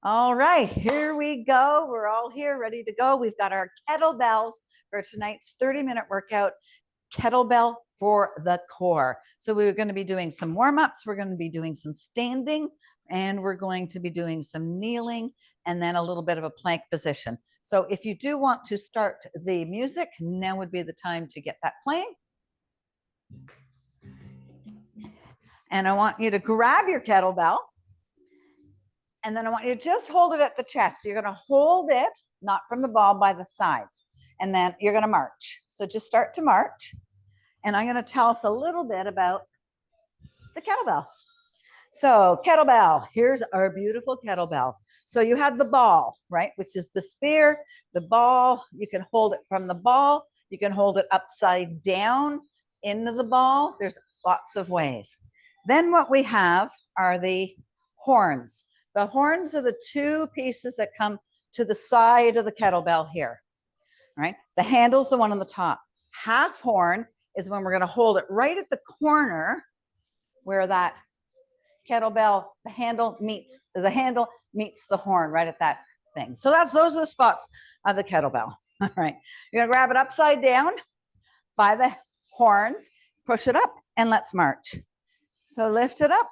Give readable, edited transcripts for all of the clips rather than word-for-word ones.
All right, here we go. We're all here ready to go. We've got our kettlebells for tonight's 30-minute workout, kettlebell for the core. So we're going to be doing some warm-ups. We're going to be doing some standing, and we're going to be doing some kneeling, and then a little bit of a plank position. So if you do want to start the music, now would be the time to get that playing. And I want you to grab your kettlebell. And then I want you to just hold it at the chest. So you're going to hold it, not from the ball, by the sides. And then you're going to march. So just start to march. And I'm going to tell us a little bit about the kettlebell. So kettlebell, here's our beautiful kettlebell. So you have the ball, right, which is the spear, the ball. You can hold it from the ball. You can hold it upside down into the ball. There's lots of ways. Then what we have are the horns. The horns are the two pieces that come to the side of the kettlebell here, right? The handle's the one on the top. Half horn is when we're going to hold it right at the corner where that kettlebell, the handle meets the horn right at that thing. So those are the spots of the kettlebell. All right. You're going to grab it upside down by the horns, push it up, and let's march. So lift it up.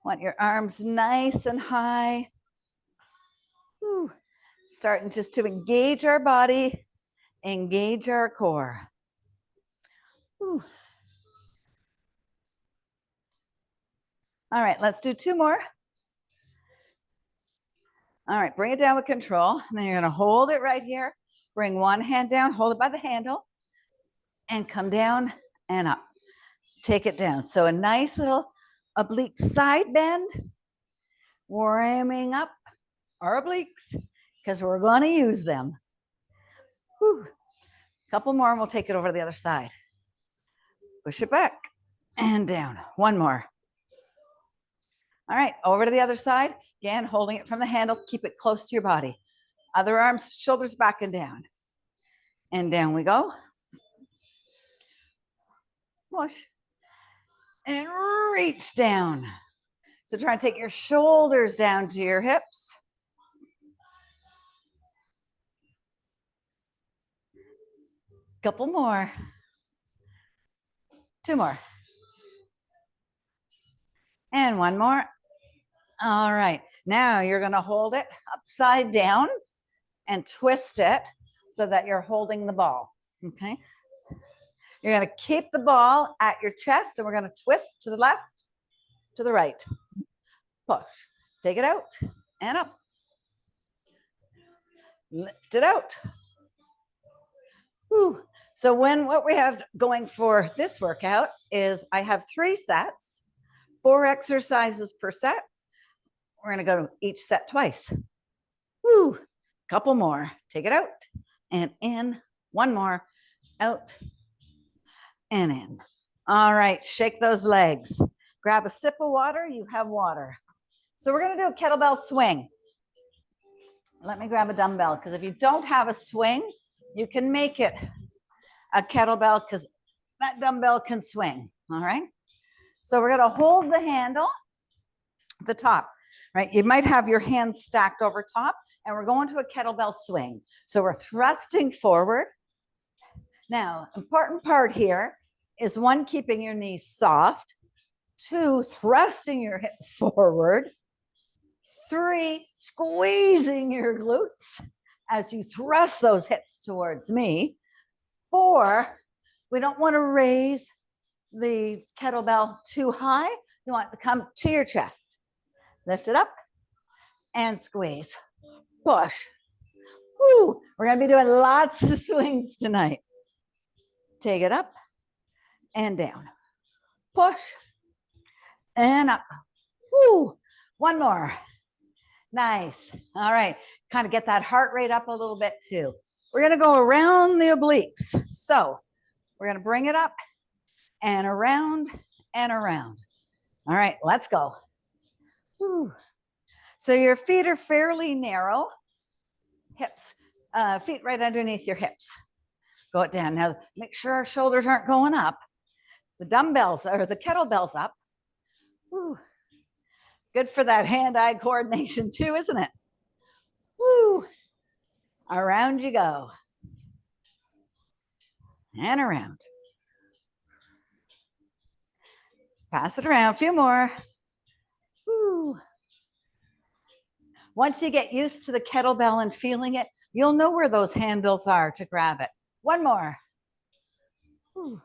Want your arms nice and high. Whew. Starting just to engage our body, engage our core. Whew. All right, let's do two more. All right, bring it down with control. And then you're going to hold it right here. Bring one hand down, hold it by the handle, and come down and up. Take it down. So a nice little oblique side bend, warming up our obliques because we're going to use them. Whew. Couple more and we'll take it over to the other side. Push it back and down. One more. All right, over to the other side. Again, holding it from the handle. Keep it close to your body. Other arms, shoulders back and down. And down we go. Push. And reach down. So try and take your shoulders down to your hips. Couple more. Two more. And one more. All right. Now you're going to hold it upside down and twist it so that you're holding the ball. Okay. You're going to keep the ball at your chest and we're going to twist to the left, to the right. Push. Take it out and up. Lift it out. Whew. So what we have going for this workout is I have 3 sets, 4 exercises per set. We're going to go to each set twice. Woo. Couple more. Take it out and in. One more. Out and in. All right. Shake those legs. Grab a sip of water. You have water. So we're going to do a kettlebell swing. Let me grab a dumbbell because if you don't have a swing, you can make it a kettlebell because that dumbbell can swing. All right. So we're going to hold the handle, the top, right? You might have your hands stacked over top and we're going to a kettlebell swing. So we're thrusting forward. Now, important part here is 1, keeping your knees soft, 2, thrusting your hips forward, 3, squeezing your glutes as you thrust those hips towards me. 4, we don't want to raise the kettlebell too high. You want it to come to your chest. Lift it up and squeeze. Push. Woo. We're going to be doing lots of swings tonight. Take it up and down. Push and up. Woo. One more. Nice. All right. Kind of get that heart rate up a little bit too. We're going to go around the obliques. So we're going to bring it up and around and around. All right, let's go. Whew. So your feet are fairly narrow. Hips, feet right underneath your hips. Go it down. Now make sure our shoulders aren't going up. The dumbbells or the kettlebells up. Whew. Good for that hand-eye coordination too, isn't it? Woo. Around you go. And around. Pass it around, a few more. Woo. Once you get used to the kettlebell and feeling it, you'll know where those handles are to grab it. One more. Woo.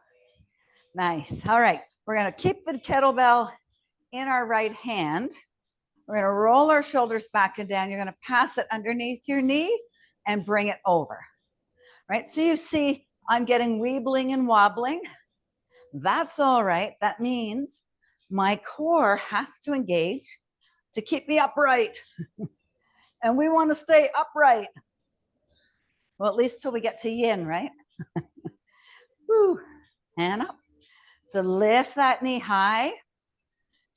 Nice. All right. We're going to keep the kettlebell in our right hand. We're going to roll our shoulders back and down. You're going to pass it underneath your knee and bring it over. Right? So you see, I'm getting weebling and wobbling. That's all right. That means my core has to engage to keep me upright. And we want to stay upright. Well, at least till we get to yin, right? Woo. And up. So lift that knee high.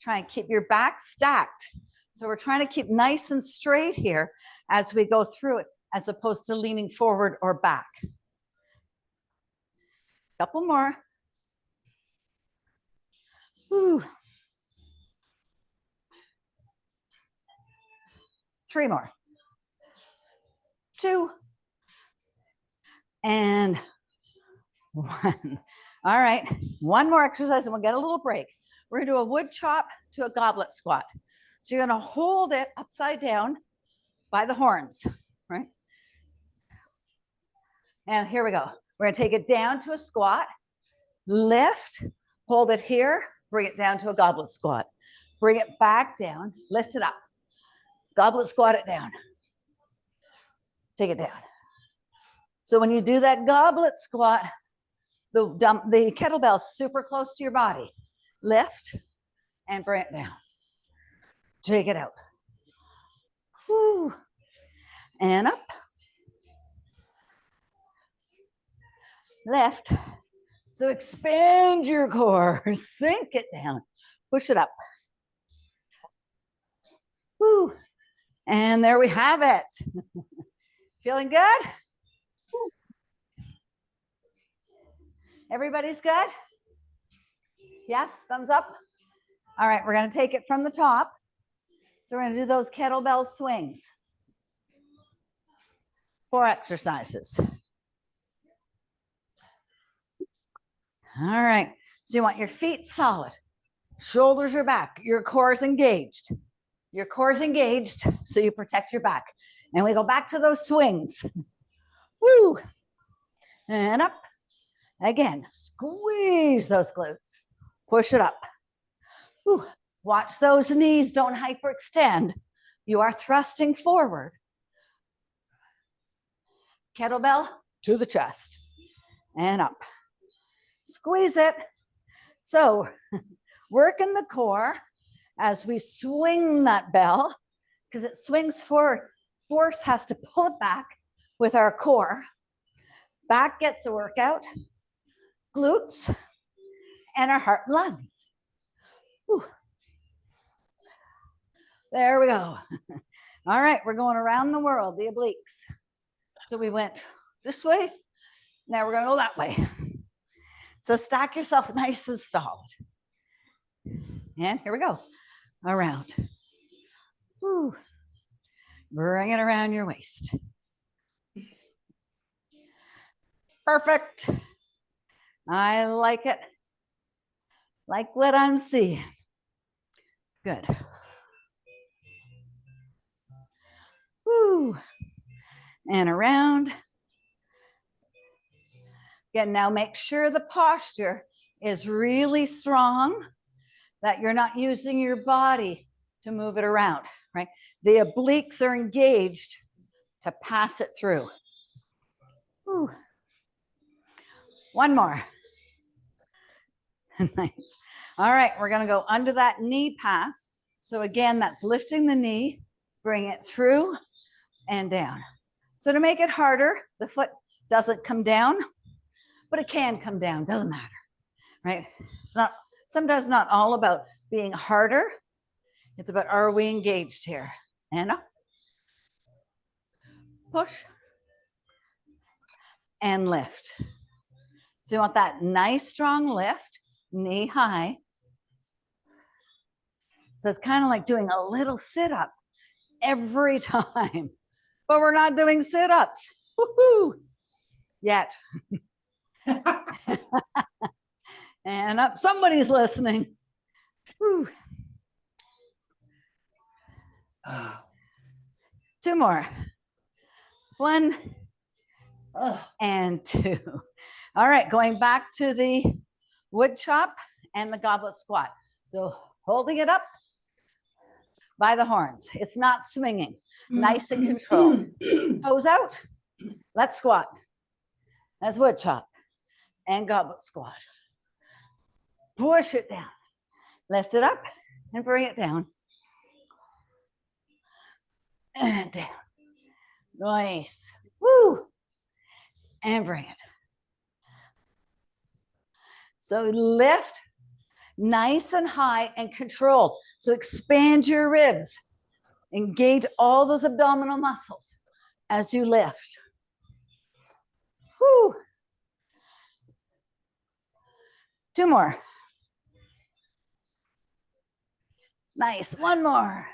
Try and keep your back stacked. So we're trying to keep nice and straight here as we go through it, as opposed to leaning forward or back. Couple more. Woo. 3 more. 2. And 1. All right, one more exercise and we'll get a little break. We're gonna do a wood chop to a goblet squat. So you're gonna hold it upside down by the horns, right? And here we go. We're gonna take it down to a squat, lift, hold it here, bring it down to a goblet squat. Bring it back down, lift it up. Goblet squat it down. Take it down. So when you do that goblet squat, the kettlebell is super close to your body. Lift and bring it down. Take it out. Whew. And up. Lift. So expand your core. Sink it down. Push it up. Whew. And there we have it. Feeling good? Everybody's good? Yes, thumbs up. All right, we're going to take it from the top. So we're going to do those kettlebell swings. 4 exercises. All right, so you want your feet solid. Shoulders are back. Your core is engaged. Your core is engaged, so you protect your back. And we go back to those swings. Woo! And up. Again, squeeze those glutes. Push it up. Whew. Watch those knees, don't hyperextend. You are thrusting forward. Kettlebell to the chest and up. Squeeze it. So work in the core as we swing that bell, because it swings forward. Force has to pull it back with our core. Back gets a workout. Glutes and our heart and lungs. Whew. There we go. All right, we're going around the world, the obliques. So we went this way. Now we're going to go that way. So stack yourself nice and solid. And here we go. Around. Whew. Bring it around your waist. Perfect. I like it. Like what I'm seeing. Good. Woo. And around. Again, now make sure the posture is really strong, that you're not using your body to move it around, right? The obliques are engaged to pass it through. Woo. One more. Nice. All right, we're going to go under that knee pass. So again, that's lifting the knee, bring it through and down. So to make it harder, the foot doesn't come down, but it can come down, doesn't matter, right? It's not, sometimes not all about being harder. It's about, are we engaged here? And up. Push and lift. So you want that nice strong lift, knee high. So it's kind of like doing a little sit-up every time, but we're not doing sit-ups. Woohoo! Yet. And up, somebody's listening. Whew. 2 more. 1 and 2. All right, going back to the wood chop and the goblet squat. So holding it up by the horns. It's not swinging. Nice and controlled. Toes out. Let's squat. That's wood chop and goblet squat. Push it down. Lift it up and bring it down. And down. Nice. Woo. And bring it. So lift nice and high and controlled. So expand your ribs. Engage all those abdominal muscles as you lift. Woo. 2 more. Nice. 1 more.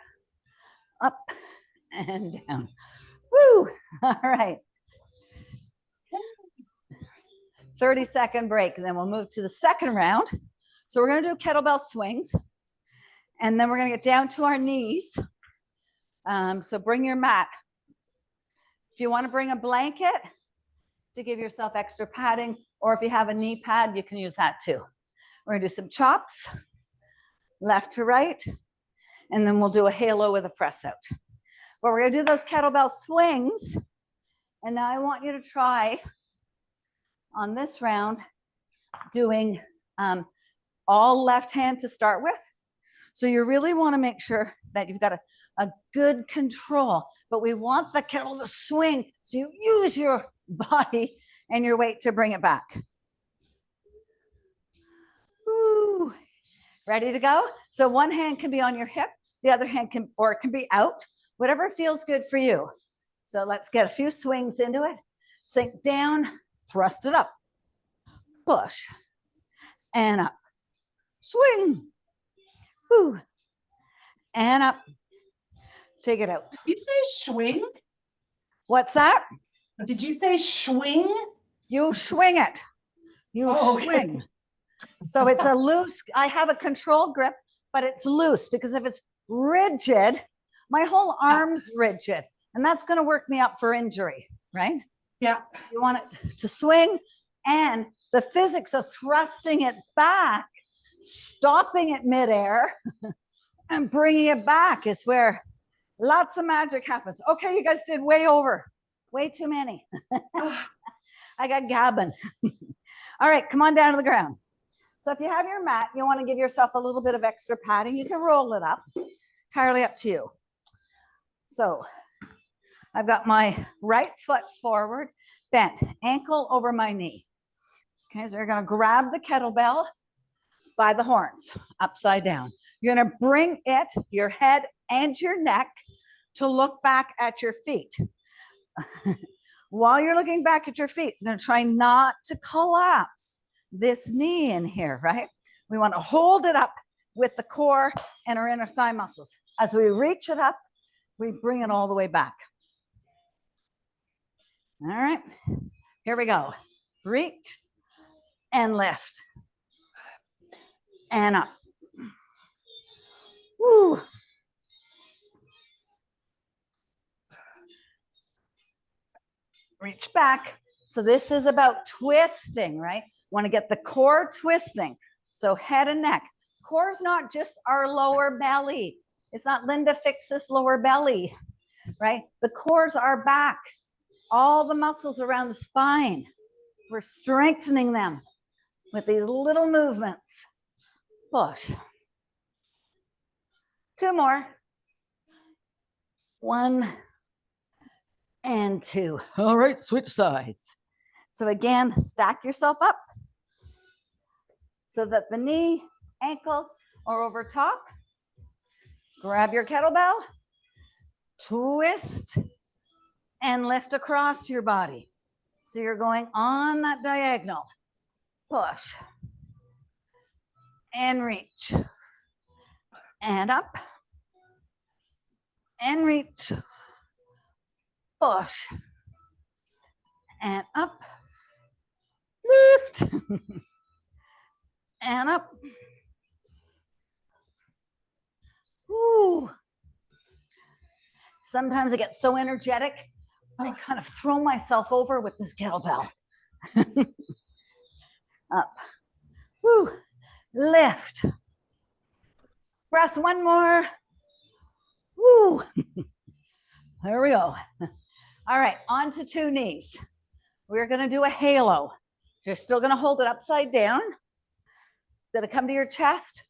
Up and down. Woo. All right. 30-second break, and then we'll move to the second round. So we're going to do kettlebell swings, and then we're going to get down to our knees. So bring your mat. If you want to bring a blanket to give yourself extra padding, or if you have a knee pad, you can use that too. We're going to do some chops, left to right, and then we'll do a halo with a press out. But we're going to do those kettlebell swings, and now I want you to try on this round doing all left hand to start with. So you really want to make sure that you've got a good control, but we want the kettle to swing, so you use your body and your weight to bring it back. Ooh. Ready to go? So one hand can be on your hip, the other hand can, or it can be out, whatever feels good for you. So let's get a few swings into it. Sink down, thrust it up, push, and up, swing, woo, and up, take it out. Did you say swing? What's that? Did you say swing? You swing it. You swing. Okay. So it's a loose, I have a control grip, but it's loose, because if it's rigid, my whole arm's rigid, and that's going to work me up for injury, right? Yeah. You want it to swing, and the physics of thrusting it back, stopping it midair, and bringing it back is where lots of magic happens. Okay, you guys did way over. Way too many. I got gabbing. All right, come on down to the ground. So if you have your mat, you want to give yourself a little bit of extra padding. You can roll it up. Entirely up to you. So I've got my right foot forward, bent, ankle over my knee. Okay, so you're going to grab the kettlebell by the horns, upside down. You're going to bring it, your head and your neck, to look back at your feet. While you're looking back at your feet, you're going to try not to collapse this knee in here, right? We want to hold it up with the core and our inner thigh muscles. As we reach it up, we bring it all the way back. All right, here we go. Reach and lift and up. Woo. Reach back. So this is about twisting, right? Want to get the core twisting. So head and neck. Core is not just our lower belly. It's not Linda Fix's lower belly, right? The core's our back. All the muscles around the spine. We're strengthening them with these little movements. Push. 2 more. 1 and 2. All right, switch sides. So again, stack yourself up so that the knee, ankle are over top. Grab your kettlebell, twist, and lift across your body. So you're going on that diagonal. Push and reach and up, and reach, push, and up, lift, and up. Woo. Sometimes I get so energetic, I kind of throw myself over with this kettlebell. Up, woo, lift. Press one more. Woo. There we go. All right, on to two knees. We're gonna do a halo. You're still gonna hold it upside down. Gonna come to your chest,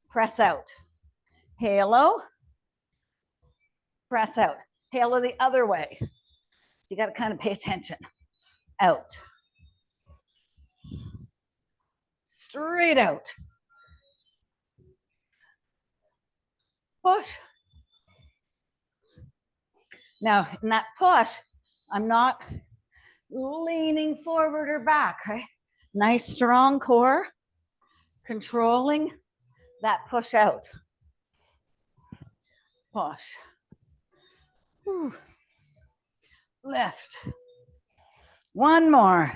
press out. Halo, press out. Halo the other way. So you gotta kind of pay attention. Out. Straight out. Push. Now, in that push, I'm not leaning forward or back, right? Nice, strong core, controlling that push out. Push. Whew. Lift. One more.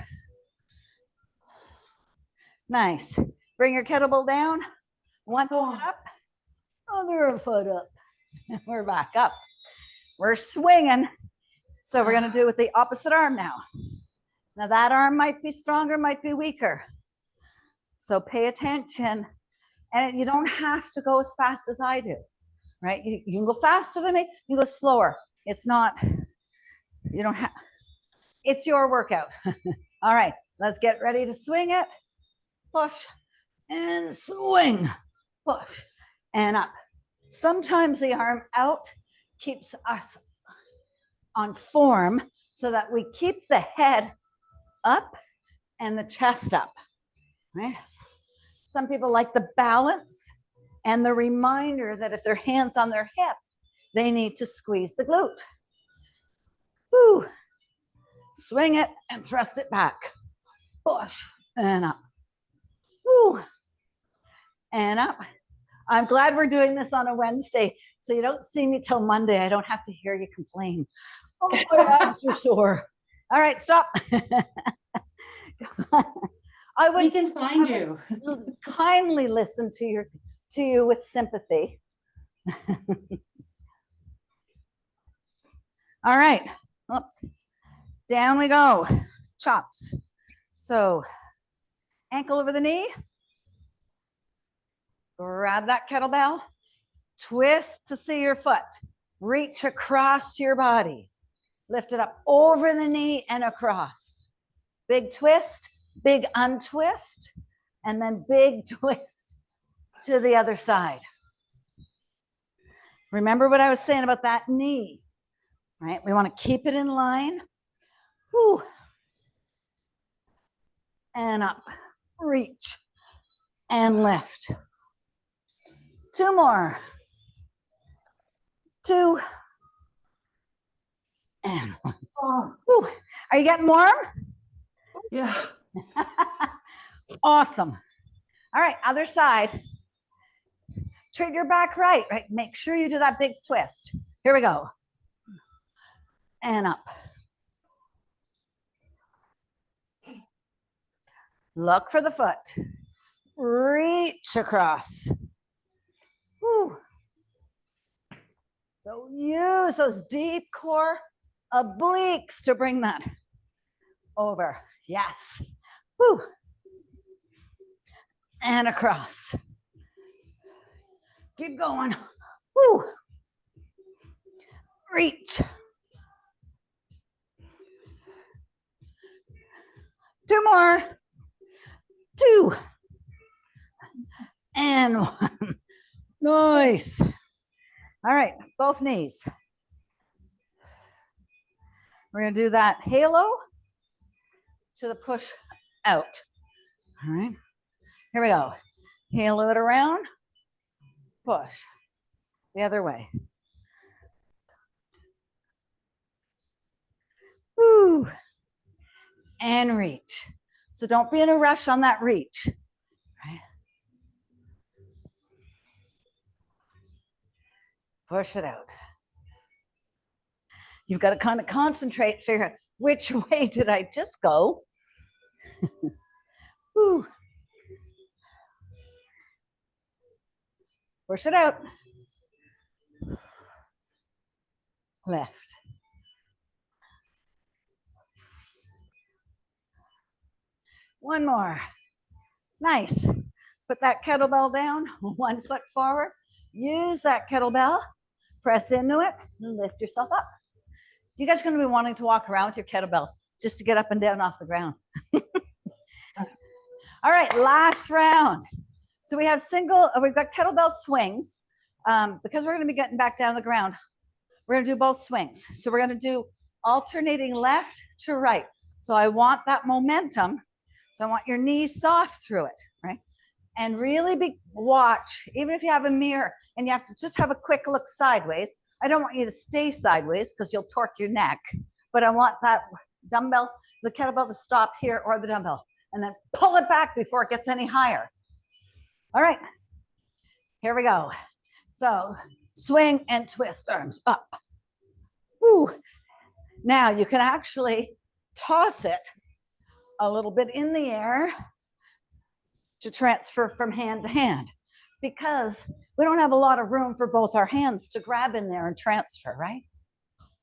Nice. Bring your kettlebell down. One foot up, other foot up. We're back up. We're swinging. So we're going to do it with the opposite arm now. Now that arm might be stronger, might be weaker. So pay attention. And you don't have to go as fast as I do, right? You can go faster than me, you go slower. It's not, you don't have, it's your workout. All right, let's get ready to swing it. Push and swing. Push and up. Sometimes the arm out keeps us on form so that we keep the head up and the chest up, right? Some people like the balance and the reminder that if their hands on their hip, they need to squeeze the glute. Woo. Swing it and thrust it back. Push and up. Woo. And up. I'm glad we're doing this on a Wednesday, so you don't see me till Monday. I don't have to hear you complain. Oh, my abs are sore. All right, stop. We can find you. Kindly listen to you with sympathy. All right. Oops. Down we go. Chops. So ankle over the knee. Grab that kettlebell. Twist to see your foot. Reach across your body. Lift it up over the knee and across. Big twist, big untwist, and then big twist to the other side. Remember what I was saying about that knee, right? We want to keep it in line. Whew. And up, reach, and lift. Two more. Two. And one. Whew. Are you getting warm? Yeah. Awesome. All right, other side. Treat your back right. Make sure you do that big twist. Here we go. And up. Look for the foot. Reach across. Whew. So use those deep core obliques to bring that over. Yes. Whew. And across. Keep going. Whew. Reach. Two more. Two. And one. Nice. All right, both knees. We're going to do that halo to the push out. All right, here we go. Halo it around, push the other way. Woo. And reach. So don't be in a rush on that reach. Right? Push it out. You've got to kind of concentrate, figure out which way did I just go? Whew. Push it out. Left. One more. Nice. Put that kettlebell down, 1 foot forward. Use that kettlebell, press into it, and lift yourself up. You guys are going to be wanting to walk around with your kettlebell just to get up and down off the ground. All right, last round. So we have we've got kettlebell swings. Because we're going to be getting back down to the ground, we're going to do both swings. So we're going to do alternating left to right. So I want that momentum. So I want your knees soft through it, right? And really watch, even if you have a mirror and you have to just have a quick look sideways. I don't want you to stay sideways because you'll torque your neck, but I want that dumbbell, the kettlebell to stop here or the dumbbell, and then pull it back before it gets any higher. All right, here we go. So swing and twist, arms up. Woo. Now you can actually toss it a little bit in the air to transfer from hand to hand, because we don't have a lot of room for both our hands to grab in there and transfer, right?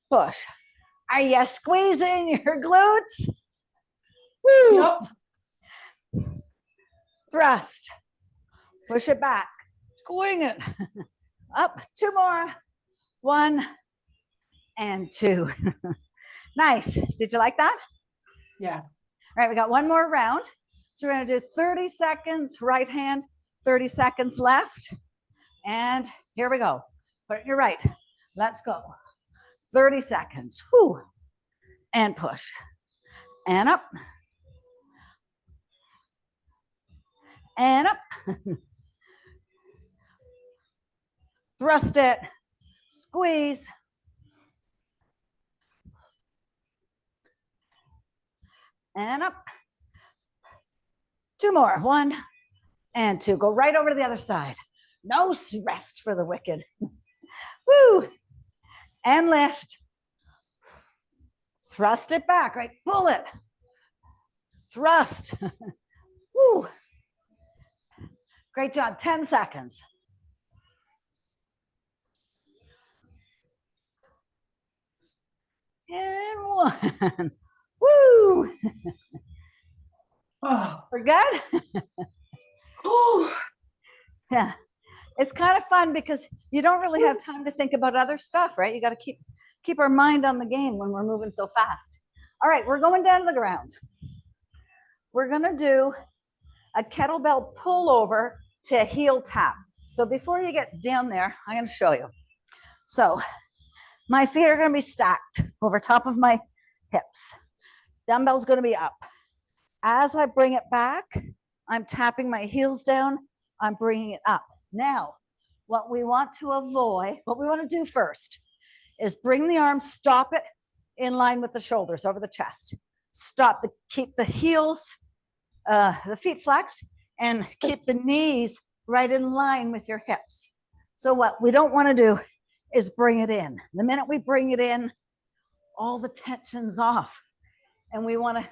Push. Are you squeezing your glutes? Woo. Yep. Thrust. Push it back. Swing it. Up. 2 more. 1 and 2. Nice. Did you like that? Yeah. All right, we got 1 more round. So we're going to do 30 seconds right hand, 30 seconds left. And here we go. Put it in your right. Let's go. 30 seconds. Whoo. And push. And up. And up. Thrust it. Squeeze. And up. 2 more. 1 and 2. Go right over to the other side. No rest for the wicked. Woo. And lift. Thrust it back, right? Pull it. Thrust. Woo. Great job. 10 seconds. And 1. Woo. Oh. We're good? Oh. Yeah. It's kind of fun because you don't really have time to think about other stuff, right? You got to keep our mind on the game when we're moving so fast. All right, we're going down to the ground. We're going to do a kettlebell pullover to heel tap. So before you get down there, I'm going to show you. So my feet are going to be stacked over top of my hips. Dumbbell's going to be up. As I bring it back, I'm tapping my heels down. I'm bringing it up. Now, what we want to do first is bring the arms, stop it in line with the shoulders over the chest. Keep the heels, the feet flexed, and keep the knees right in line with your hips. So what we don't want to do is bring it in. The minute we bring it in, all the tension's off, and we want to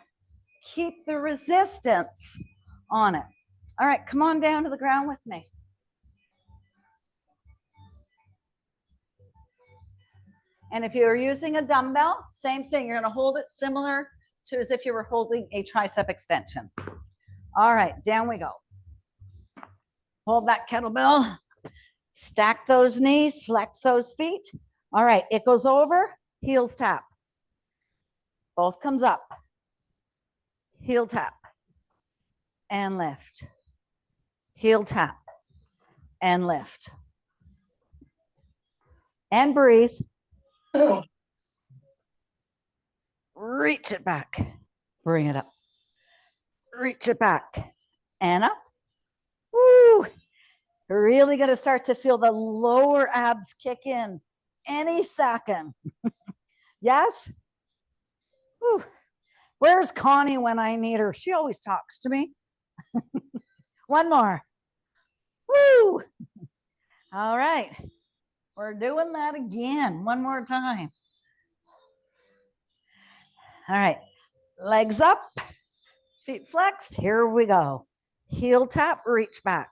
keep the resistance on it. All right, come on down to the ground with me. And if you're using a dumbbell, same thing. You're going to hold it similar to as if you were holding a tricep extension. All right, down we go. Hold that kettlebell. Stack those knees, flex those feet. All right, it goes over, heels tap. Both comes up. Heel tap and lift. Heel tap and lift. And breathe. Reach it back. Bring it up. Reach it back and up. Woo! You're really going to start to feel the lower abs kick in any second. Yes? Woo. Where's Connie when I need her? She always talks to me. 1 more. Woo! All right. We're doing that again, one more time. All right, legs up, feet flexed. Here we go. Heel tap, reach back,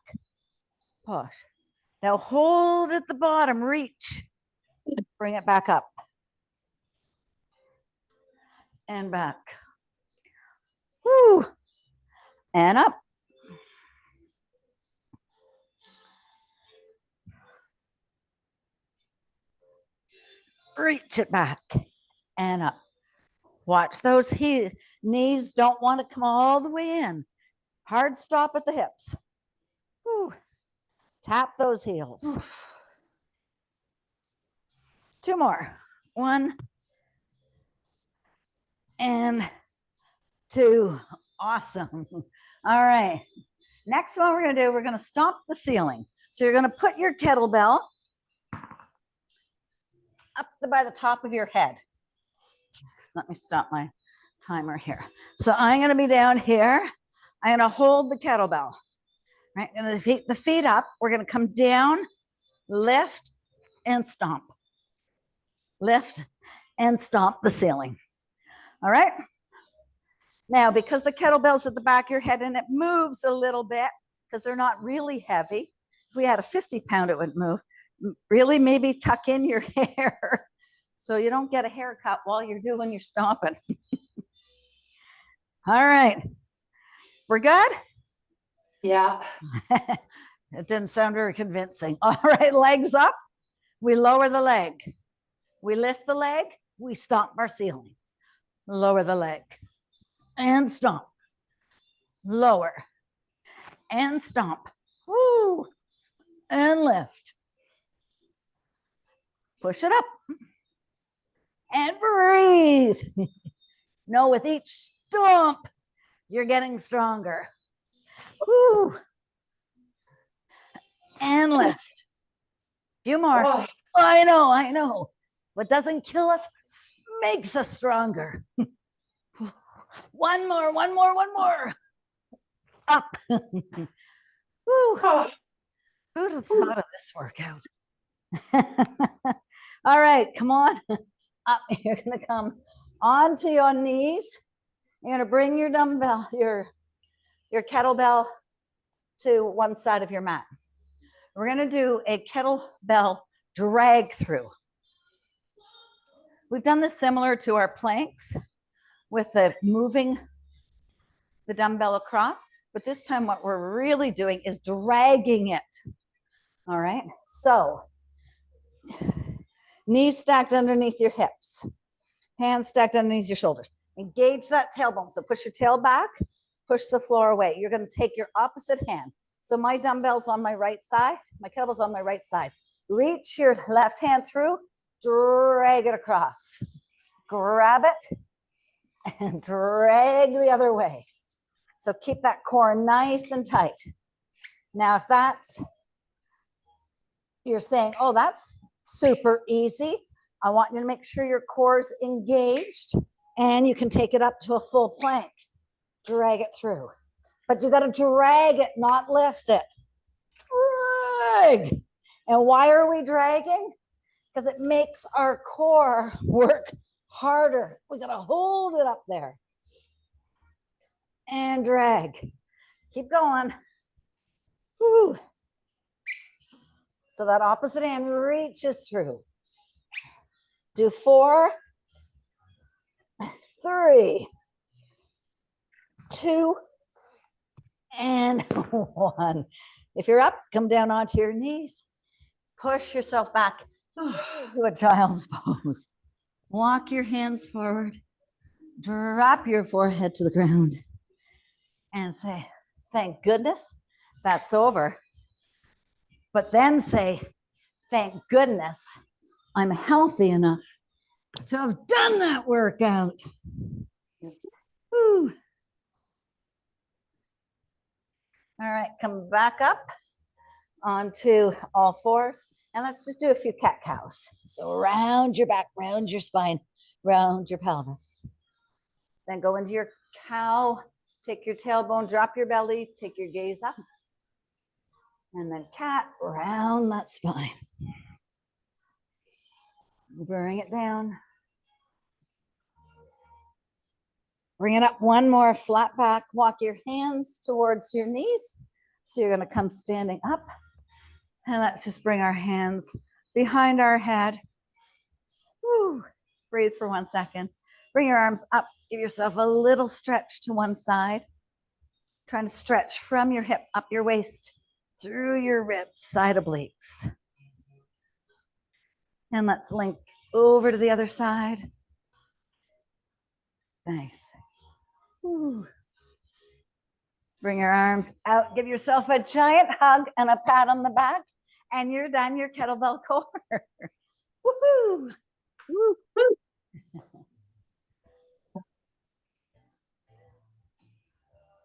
push. Now hold at the bottom, reach, bring it back up and back. Woo. And up. Reach it back and up. Watch those knees don't want to come all the way in. Hard stop at the hips. Woo. Tap those heels. 2 more. 1 and 2. Awesome. All right. Next one we're going to do, we're going to stomp the ceiling. So you're going to put your kettlebell up by the top of your head. Let me stop my timer here. So I'm going to be down here. I'm going to hold the kettlebell. Right? And the feet up. We're going to come down, lift, and stomp. Lift and stomp the ceiling. All right. Now, because the kettlebell's at the back of your head and it moves a little bit because they're not really heavy. If we had a 50-pound, it would move. Really, maybe tuck in your hair so you don't get a haircut while you're doing your stomping. All right. We're good? Yeah. It didn't sound very convincing. All right, legs up. We lower the leg. We lift the leg. We stomp our ceiling. Lower the leg. And stomp. Lower. And stomp. Woo. And lift. Push it up. And breathe. No, with each stomp, you're getting stronger. Woo. And lift. Few more. Oh. I know. What doesn't kill us makes us stronger. One more. Up. Woo. Oh. Who'd have thought of this workout? All right, come on. Up. You're going to come onto your knees. You're going to bring your dumbbell, your kettlebell to one side of your mat. We're going to do a kettlebell drag through. We've done this similar to our planks with the moving the dumbbell across, but this time what we're really doing is dragging it. All right, so knees stacked underneath your hips, hands stacked underneath your shoulders. Engage that tailbone. So push your tail back, push the floor away. You're going to take your opposite hand. So my dumbbell's on my right side, my kettlebell's on my right side. Reach your left hand through, drag it across. Grab it and drag the other way. So keep that core nice and tight. Now, if that's, you're saying, oh, that's super easy. I want you to make sure your core's engaged and you can take it up to a full plank. Drag it through. But you got to drag it, not lift it. Drag. And why are we dragging? Because it makes our core work harder. We got to hold it up there. And drag. Keep going. Woo. So that opposite hand reaches through. Do 4, 3, 2, and 1. If you're up, come down onto your knees. Push yourself back to a child's pose. Walk your hands forward. Drop your forehead to the ground. And say, thank goodness that's over. But then say, thank goodness I'm healthy enough to have done that workout. Woo. All right, come back up onto all fours. And let's just do a few cat cows. So round your back, round your spine, round your pelvis. Then go into your cow. Take your tailbone, drop your belly, take your gaze up. And then cat, round that spine. Bring it down. Bring it up one more, flat back. Walk your hands towards your knees. So you're going to come standing up. And let's just bring our hands behind our head. Woo. Breathe for 1 second. Bring your arms up. Give yourself a little stretch to one side. Trying to stretch from your hip up your waist, through your ribs, side obliques. And let's link over to the other side. Nice. Woo. Bring your arms out. Give yourself a giant hug and a pat on the back. And you're done your kettlebell core. Woohoo! Woo.